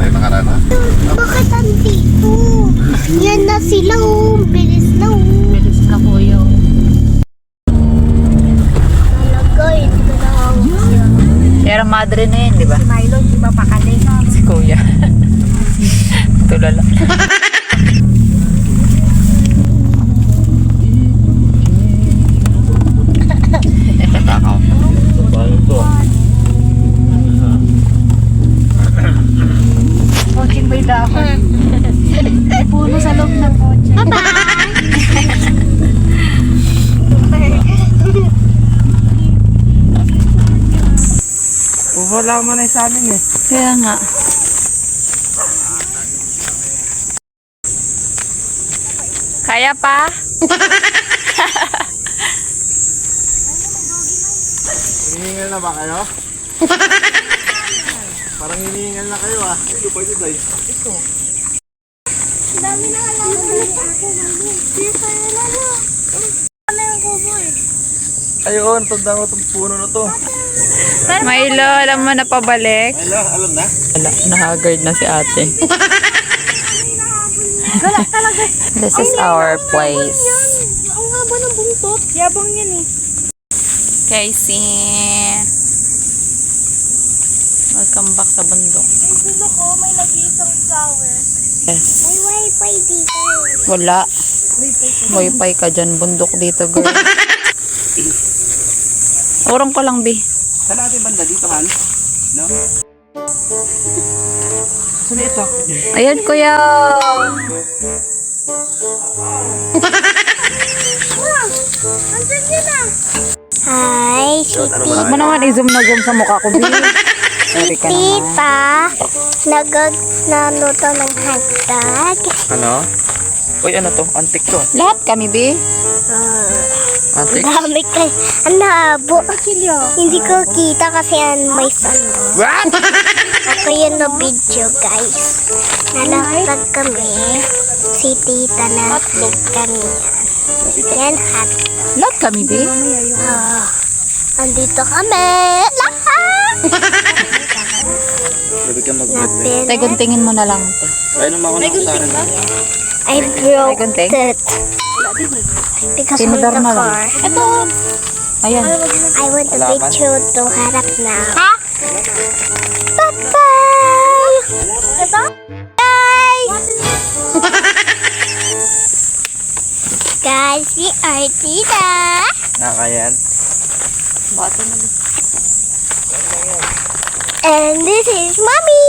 tayo nakaraan ha? Bakit andito? Yan na sila oh. Bilis na oh. Bilis na kuya. Talaga, hindi ka nakawag siya. Pero madre na yun, di ba? Si Milo, di ba pakali? Si kuya. Tulala. Takaw. Paano to? Coaching by dahon. Puno sa loob ng kotse. Wala mo na sa amin eh. Kaya nga. Kaya pa? Hinihingal na ba kayo? Parang hinihingal na kayo ah. Ito pa ito day. Dami na alam. Dito na lalo. Ano yung kuboy? Ayun, tanda ko itong puno na to. Milo, alam mo na pabalik? Hello, alam na? Wala, nahagard na si ate. Wala talaga. This is our place. Ang haba ng buntot. Yabang yan eh. Casey. Welcome back sa bundok. Yung gulo ko, may nag-iisang flower. Yes. May wifi dito. Wala. Wi-Fi ka dyan. Bundok dito, girl. Urong ko lang, Bi. Saan natin banda dito, Han? No? Saan ito? Ayan, kuya. Andyan yun ah. Hi, si Huwag mo naman i-zoom na zoom sa mukha ko, Bi. Sorry ka naman. Tita. Naluto ng hagdag. Ano? Uy, ano to? Antik to. Lahat kami, Bi. Antik? Dami kay. Ang labo. Hindi ko kita kasi may salo. What? Ako yun na video guys. Nalagtag kami. Si tita na kami. Yan hot. Lahat kami, Bi. Andito kami. Lahat. Sabi ka mag-break. Tay, guntingin mo na lang. Kaya naman ako nakusaran. I broke gunting? it. Because of Tinidor the na lang. car. Ito. Ayan. I want the Alapan? video to harap na. Ha? Bye-bye! Ito? Guys! Guys, we are tita. Nakayan. And this is mommy.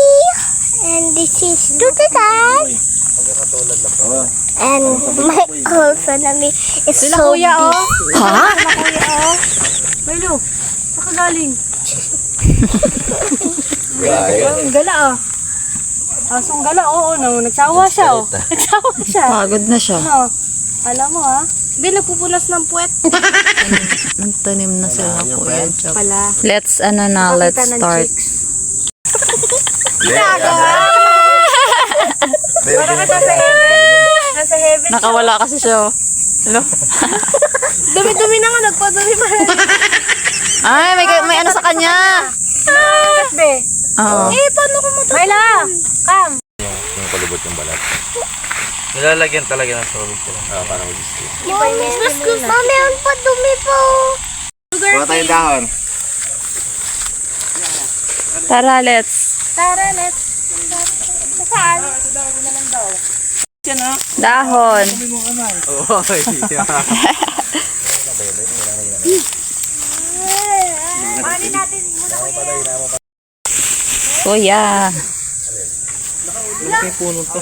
And this is tita. And my also nami is so busy. Ha? Milo, saka galing. Gaya. Ang gala ah. Asong gala, oo no. Nagsawa siya oh. Nagsawa siya. Pagod na siya. Ano? Alam mo ha? Hindi, nagpupunas ng puwet. Nagtanim na sila, kuya. Pala. Let's start. Para ka sa heaven. Nasa heaven. Nakawala kasi siya. Hello? Dumi-dumi na nga, nagpadumi pa. Ay, may ano sa kanya. Be. Oo. Paano ko matapos? Mayla, come. Yung palubot yung balat. Nilalagyan talaga ng solid ko. Para mag-stay. Mami, ang padumi po. Kuha tayo dahon. Tara, let's. Tara, let's. Saan? Yan ha? Dahon. Oy. Mani natin muna kuya. Kuya. Malaki yung puno to.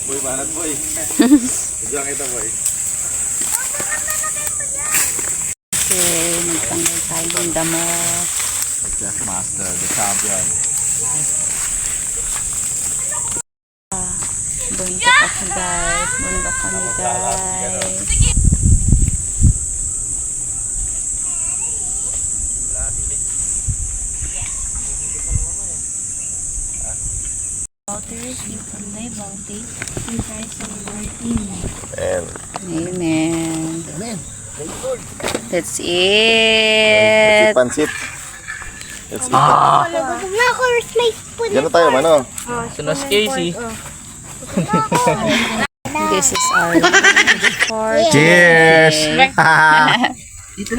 Boy, banat boy. Diyan kita boy. Okay, nagtanggal tayo ng damo. Chef Master, the champion. Bundok kasi guys. Bundok kami guys. And Amen. That's it. pansit. Let's eat. Na, course may spoon. Diyan na tayo, ano? Sunos Casey. This is our part. Cheers!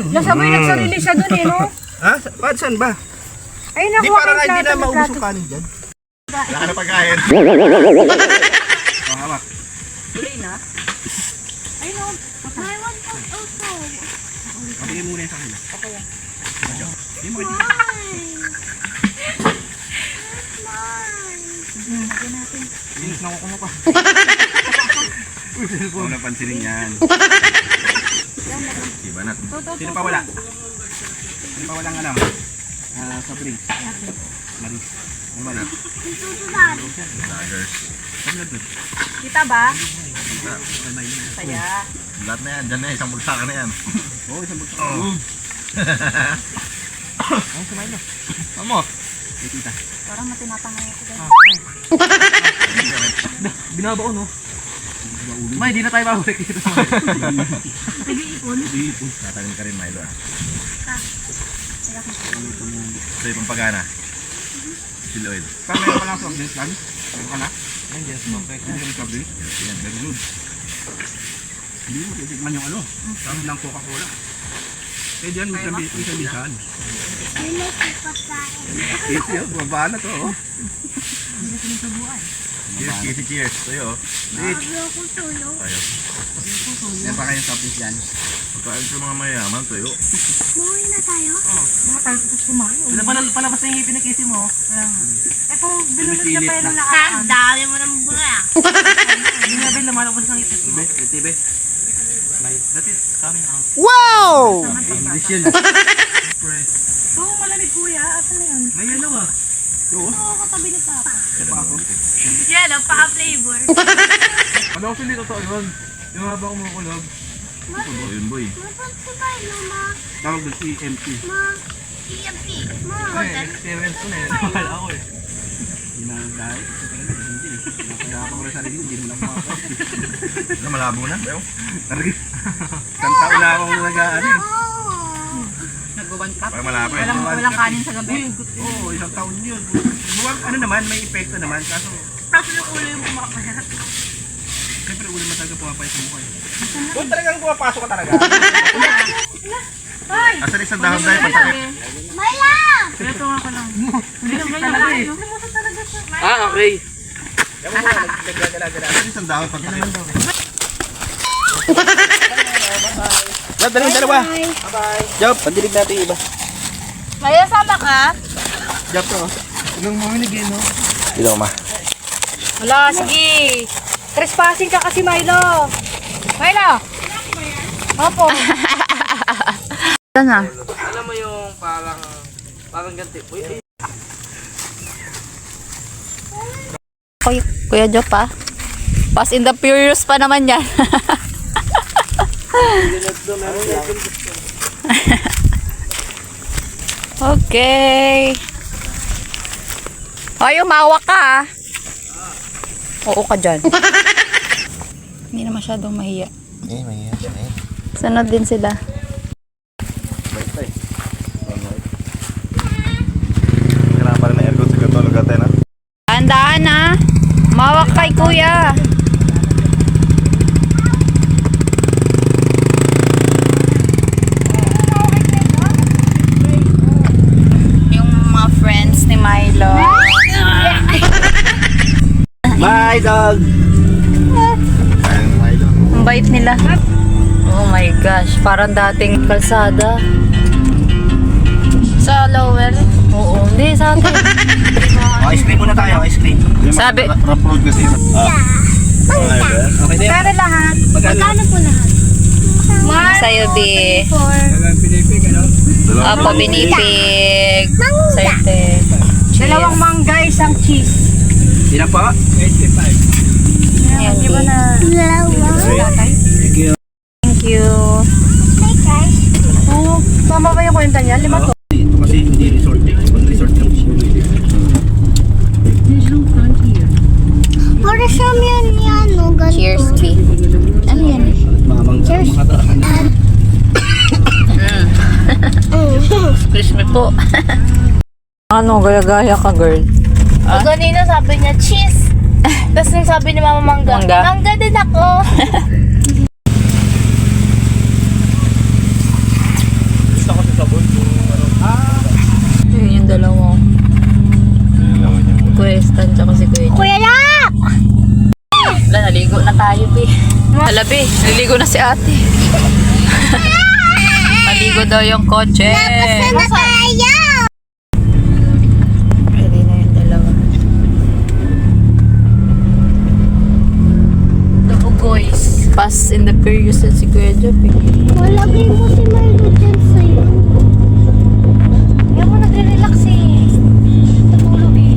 Nasabay nagsarili siya dun eh, no? Ha? Saan ba? Ay, Di nakuha parang ko hindi yung na plato. maubos yung kanin dyan. Wala ka na pagkain. Hawak. My one cup also. Pabigay muna yan sa kanila. Bilis na kukuha pa. Huwag na pansinin yan. Iba na. Sino pa wala? Sino pa walang alam? Sa drink. Maris. May mali. Laggers. Kita ba? Lahat na yan. Diyan na yan. Isang bulsaka na yan. Oo, isang bulsaka. Oo. Ang sumay na. Amo. Tita. Parang matinapangay ako dyan. Binaba ko, no? May, di na tayo babalik dito. Nag-iipon? Tatalim ka rin, Milo. Ito yung pampagana. Seal oil. Kami na palang soft drinks lang? Meron ka na? Ayun, yes. Hindi kami soft drinks? Yan, very good. Hindi mo titikman yung ano. Kami lang Coca-Cola. Eh, diyan, isa-bisan. May pagkain. Easy, oh. Babaan na to, oh. Cheers, Casey, cheers. Tayo, oh. Ayaw ko tulog. Tayo. Yan pa kayong topic yan. Pagkain sa mga mayaman, tayo. Buhay na tayo? Palabas na yung ngipin ni Casey mo. Eh kung binunod niya pa yun na Ang dami mo ng bunga. Hindi na ba lumalabas ng ngipin mo? Tibe. That is coming out. Wow! English yun. Oo, malamig kuya. Asan na yun? May yellow, ah. Oo, katabi ni Papa. Pa ako. Yan, ang paka-flavor. Ano ako sili totoo yun? Yung haba ko makulog. Totoo yun, boy. Mapagsabay no, ma. Tawag doon si EMP. Ma. EMP. Ma. Experience ko na eh. Mahal ako eh. Hindi na dahil. Hindi eh. Nakaya ko rin sarili. Hindi mo lang makakot. Malabo na, bayo. Tarigit. Isang taon na akong nag-ano eh. Nag-one cup? Parang malabo eh. Walang kanin sa gabi? Oo, isang taon yun. Buwag, ano naman, may epekto naman. Kaso, Kaso yung ulo yung kumakapahat. siyempre ulo mataga pumapay sa mukha eh. Kung talagang pumapasok ka talaga. Ay! Asan isang dahon dahil masakit. May lang! Ito nga ko lang. Hindi naman talaga eh. Lumusa talaga siya. Ah, okay. Asan isang dahon pag sakit. Dalawa. Job, pandilig natin iba. May sama ka? Job to. Ilang maminig yun, no? Ilang ma. Wala, sige. Trespassing ka kasi, Milo. Milo! Opo. Saan na? Alam mo yung parang ganti. Uy, Kuya Joe pa? Fast and the Furious pa naman yan. Okay. Ay, umawak ka ah. Oo ka dyan. Hindi na masyadong mahiya. Eh, may siya eh. Sunod din sila. Kailangan pa rin na aircon sa katulog natin, ha? Tandaan na. Umawak kay kuya. Yung mga friends ni Milo. Bye, dog! Ayun, Milo. Ang bait nila. Oh my gosh, parang dating kalsada. Sa lower? Oo, hindi sa atin. ice cream muna tayo, ice cream. Sabi, Rough road kasi. Okay din. Pero lahat. Magkano po lahat? sa'yo di. Apa, binipig. Sa'yo te. Dalawang mangga, isang cheese. Sino po? Ayan, Di ba di. na? Tatay? Thank you. Oo. Tama ba yung kwenta niya? 5 to. Kasi hindi resort eh. Pag resort lang siya. Para sa yan yan, no? Ganito. Cheers, B. Ano yan? Cheers. Excuse me po. Ano, gaya-gaya ka, girl? O ganina sabi niya, cheese. Tapos nung sabi ni Mama Mangga, Mangga? Mangga din ako. Gusto ko sa sabon. Yun yung dalawa. Kuya Stan, tsaka si Kuya John. Kuya Lap! Wala, naligo na tayo, be. Halabi, naligo na si ate. Maligo daw yung kotse. Na tayo! Pwede na yung dalawa. Double boys. Fast in the Furious at si Kuya John, eh. Walagay mo si Milo dyan sa'yo. Kaya mo nagre-relax eh. Natulog eh.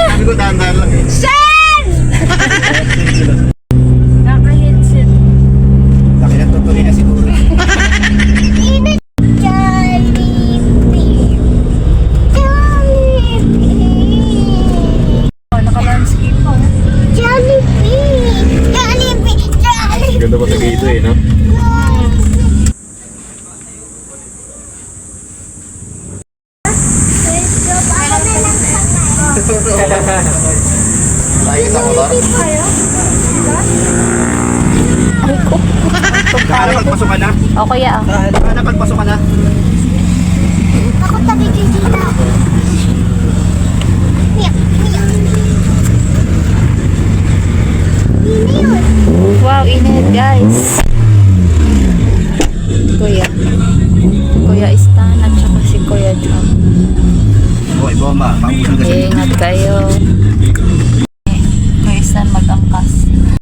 Sabi ko dahan-dahan lang eh. Naka-headset. Laki na tutuloy na siguro. Jollibee. Jollibee. Oh, naka-landscape pa. Jollibee. Jollibee. Jollibee. Ganda pa sa gate eh, no? Lagi sa motor. Kaya pagpasok ka na? O, kuya, oh. Kaya pagpasok ka na? Ako tabi dito. Miyak, miyak. Ini yun. Wow, init, guys. Kuya. Kuya Stan at saka si Kuya John. Okay, bomba. Pangusang gasolina. Ingat kayo.